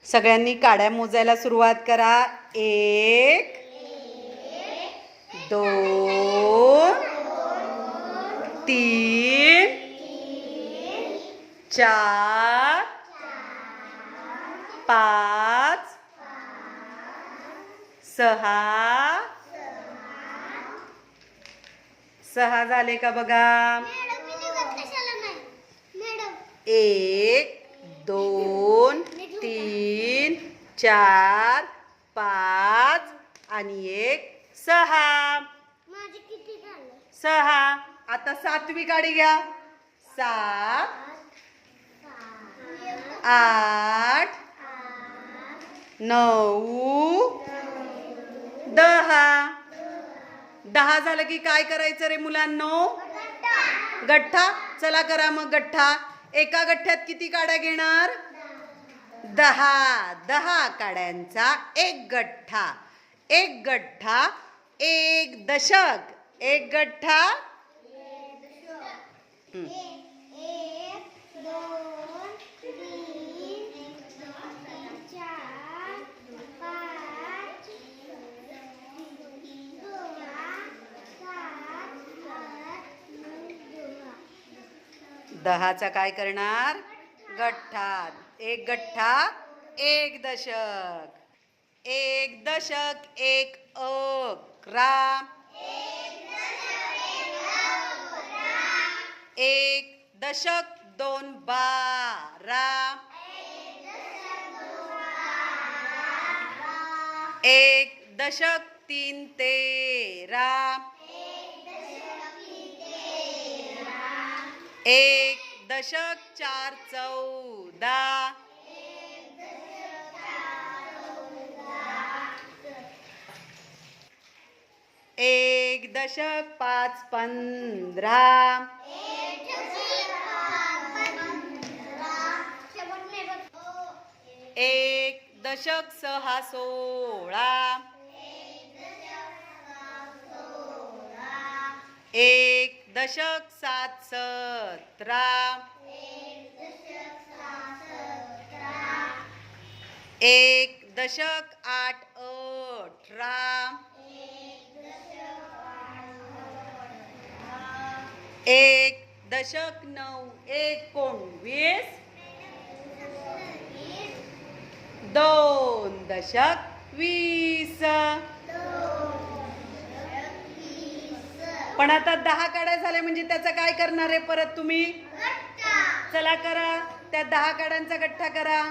सगळ्यांनी काड्या मोजायला सुरुवात करा. 1 2 3 4 5 6 6 झाले का बघा. 1 2 3 4 5 आणि 1 6. 6. आता 7वी काडी घ्या. 7 8 9 10. 10 झालं की काय करायचं रे मुलांनो. गठ्ठा. चला करा मग गठ्ठा. एका गठ्ठ्यात किती काड्या घेणार. 10. 10 काड्यांचा एक गठ्ठा. एक गठ्ठा एक दशक. एक गठ्ठा 10चा काय करणार. गठ्ठा. एक गठ्ठा एक दशक. एक दशक एक 11. एक दशक 2 12. एक दशक 3 13. एक दशक 4 14. एक दशक 5 15. एक दशक 6 16. एक दशक 7 17. एक दशक 8 18. एक दशक 9 19. 2 दशक 20. पण आता 10 काड्या झाल्या म्हणजे त्याचा काय करणार आहे परत तुम्ही. चला करा. त्या 10 काड्यांचा गठ्ठा करा.